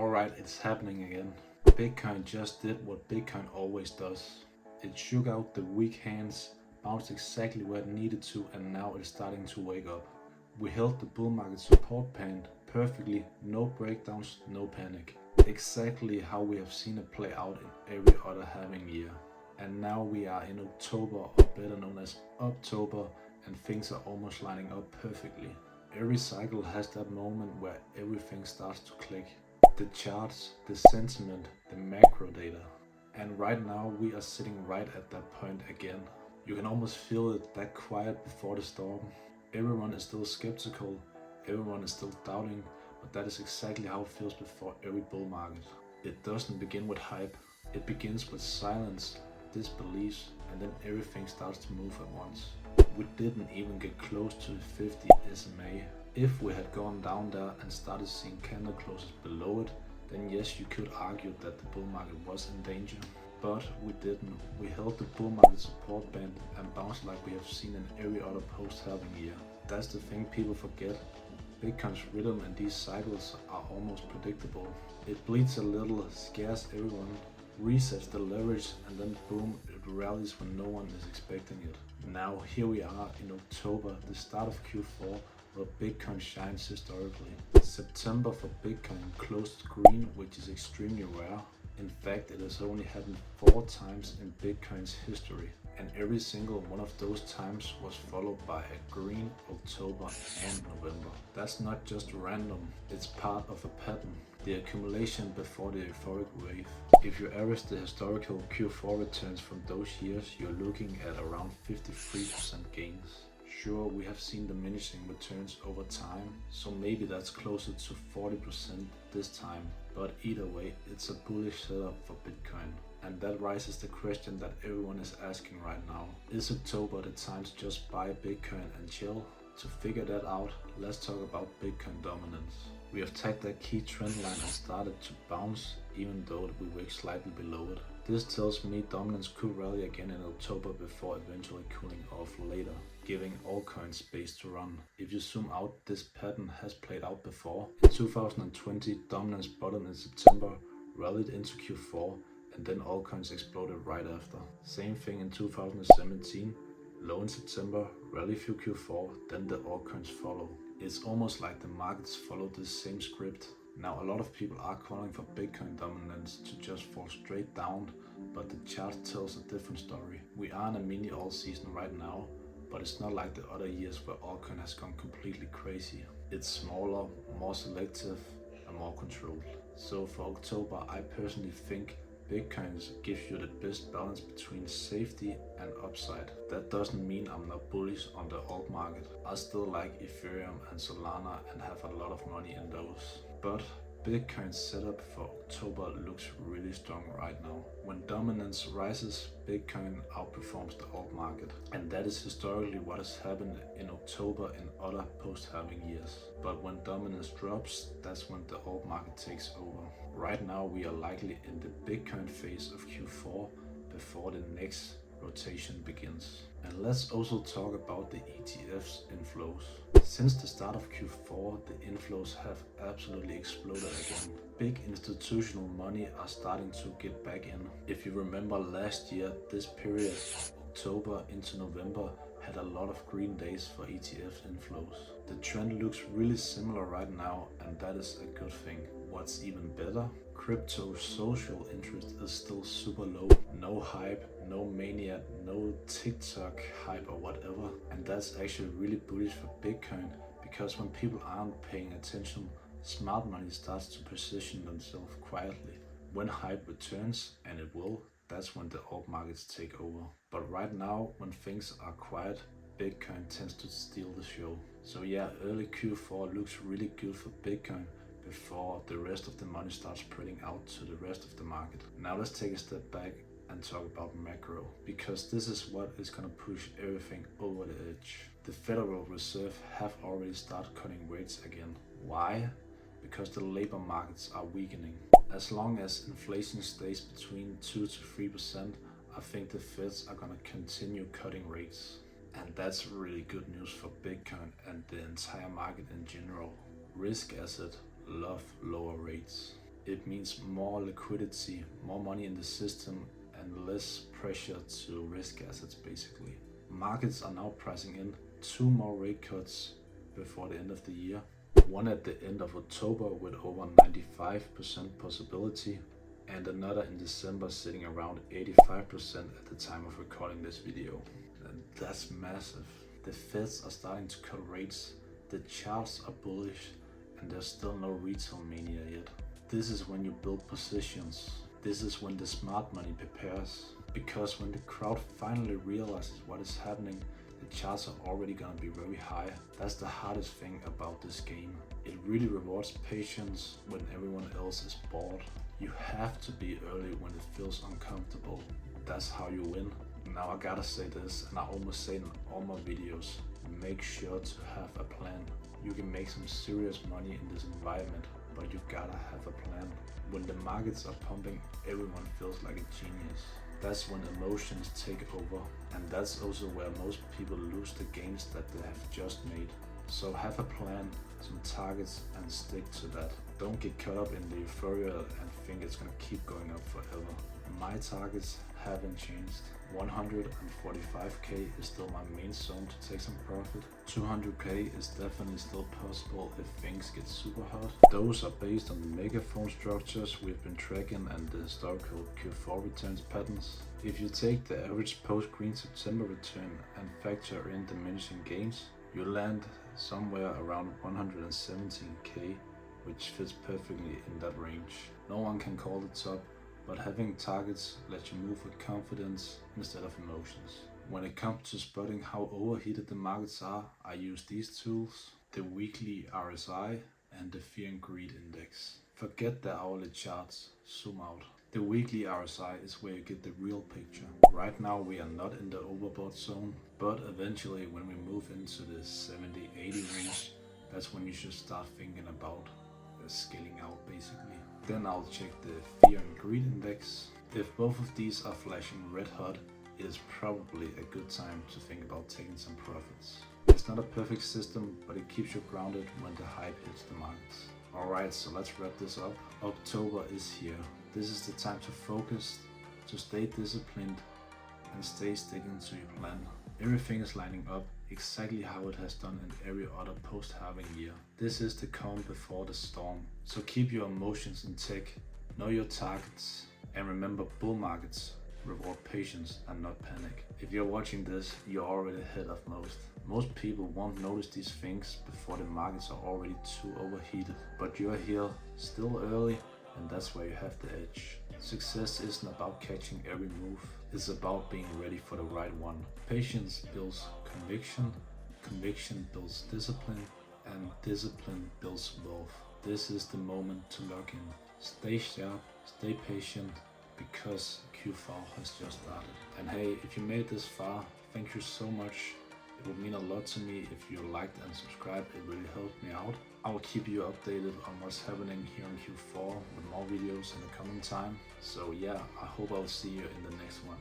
Alright, it's happening again. Bitcoin just did what Bitcoin always does. It shook out the weak hands, bounced exactly where it needed to, and now it's starting to wake up. We held the bull market support band perfectly, no breakdowns, no panic. Exactly how we have seen it play out in every other halving year. And now we are in October, or better known as October, and things are almost lining up perfectly. Every cycle has that moment where everything starts to click. The charts, the sentiment, the macro data. And right now we are sitting right at that point again. You can almost feel it that quiet before the storm. Everyone is still skeptical, everyone is still doubting, but that is exactly how it feels before every bull market. It doesn't begin with hype, it begins with silence, disbeliefs, and then everything starts to move at once. We didn't even get close to the 50 SMA. If we had gone down there and started seeing candle closes below it, then yes, you could argue that the bull market was in danger. But we didn't. We held the bull market support band and bounced like we have seen in every other post-halving year. That's the thing people forget. Bitcoin's rhythm and these cycles are almost predictable. It bleeds a little, scares everyone, resets the leverage, and then boom, it rallies when no one is expecting it. Now here we are in October, the start of Q4, where Bitcoin shines historically. September for Bitcoin closed green, which is extremely rare. In fact, it has only happened 4 times in Bitcoin's history, and every single one of those times was followed by a green October and November. That's not just random, it's part of a pattern, the accumulation before the euphoric wave. If you average the historical Q4 returns from those years, you're looking at around 53% gains. Sure, we have seen diminishing returns over time, so maybe that's closer to 40% this time, but either way, it's a bullish setup for Bitcoin. And that raises the question that everyone is asking right now. Is October the time to just buy Bitcoin and chill? To figure that out, let's talk about Bitcoin dominance. We have tagged that key trend line and started to bounce, even though we were slightly below it. This tells me dominance could rally again in October before eventually cooling off later, giving all coins space to run. If you zoom out, this pattern has played out before. In 2020, dominance bottomed in September, rallied into Q4, and then all coins exploded right after. Same thing in 2017, low in September, rally through Q4, then the altcoins follow. It's almost like the markets follow this same script. Now a lot of people are calling for Bitcoin dominance to just fall straight down, but the chart tells a different story. We are in a mini all season right now, but it's not like the other years where altcoin has gone completely crazy. It's smaller, more selective, and more controlled. So for October, I personally think Bitcoin gives you the best balance between safety and upside. That doesn't mean I'm not bullish on the alt market. I still like Ethereum and Solana and have a lot of money in those. But Bitcoin's setup for October looks really strong right now. When dominance rises, Bitcoin outperforms the alt market. And that is historically what has happened in October in other post-halving years. But when dominance drops, that's when the alt market takes over. Right now we are likely in the Bitcoin phase of Q4 before the next rotation begins. And let's also talk about the ETF's inflows. Since the start of Q4, the inflows have absolutely exploded again. Big institutional money are starting to get back in. If you remember last year, this period, October into November, had a lot of green days for ETF inflows. The trend looks really similar right now, and that is a good thing. What's even better? Crypto social interest is still super low. No hype, no mania, no TikTok hype or whatever. And that's actually really bullish for Bitcoin, because when people aren't paying attention, smart money starts to position themselves quietly. When hype returns, and it will, that's when the alt markets take over. But right now, when things are quiet, Bitcoin tends to steal the show. So yeah, early Q4 looks really good for Bitcoin before the rest of the money starts spreading out to the rest of the market. Now let's take a step back and talk about macro, because this is what is going to push everything over the edge. The Federal Reserve have already started cutting rates again. Why? Because the labor markets are weakening. As long as inflation stays between 2 to 3%, I think the Feds are going to continue cutting rates. And that's really good news for Bitcoin and the entire market in general. Risk asset love lower rates. It means more liquidity, more money in the system, and less pressure to risk assets basically. Markets are now pricing in 2 more rate cuts before the end of the year. One at the end of October with over 95% possibility, and another in December sitting around 85% at the time of recording this video. And that's massive. The Feds are starting to cut rates, the charts are bullish, and there's still no retail mania yet. This is when you build positions. This is when the smart money prepares. Because when the crowd finally realizes what is happening, the charts are already gonna be very high. That's the hardest thing about this game. It really rewards patience when everyone else is bored. You have to be early when it feels uncomfortable. That's how you win. Now I gotta say this, and I almost say it in all my videos. Make sure to have a plan. You can make some serious money in this environment, but you gotta have a plan. When the markets are pumping, everyone feels like a genius. That's when emotions take over, and that's also where most people lose the gains that they have just made. So have a plan, some targets, and stick to that. Don't get caught up in the euphoria and think it's gonna keep going up forever. My targets haven't changed. 145k is still my main zone to take some profit. 200k is definitely still possible if things get super hot. Those are based on the megaphone structures we've been tracking and the historical Q4 returns patterns. If you take the average post-Green September return and factor in diminishing gains, you land somewhere around 117k, which fits perfectly in that range. No one can call the top, but having targets lets you move with confidence instead of emotions. When it comes to spotting how overheated the markets are, I use these tools: the weekly RSI and the Fear and Greed Index. Forget the hourly charts, zoom out. The weekly RSI is where you get the real picture. Right now we are not in the overbought zone, but eventually when we move into the 70-80 range, that's when you should start thinking about scaling out basically. Then I'll check the Fear and Greed Index. If both of these are flashing red hot, it is probably a good time to think about taking some profits. It's not a perfect system, but it keeps you grounded when the hype hits the markets. Alright, so let's wrap this up. October is here. This is the time to focus, to stay disciplined, and stay sticking to your plan. Everything is lining up exactly how it has done in every other post-halving year. This is the calm before the storm. So keep your emotions in check, know your targets, and remember, bull markets reward patience and not panic. If you're watching this, you're already ahead of most. Most people won't notice these things before the markets are already too overheated. But you're here, still early, and that's where you have the edge. Success isn't about catching every move, it's about being ready for the right one. Patience builds conviction, conviction builds discipline, and discipline builds wealth. This is the moment to lock in. Stay sharp, stay patient, because Q4 has just started. And hey, if you made it this far, thank you so much. It would mean a lot to me if you liked and subscribed. It really helped me out. I will keep you updated on what's happening here in Q4 with more videos in the coming time. So yeah, I hope I'll see you in the next one.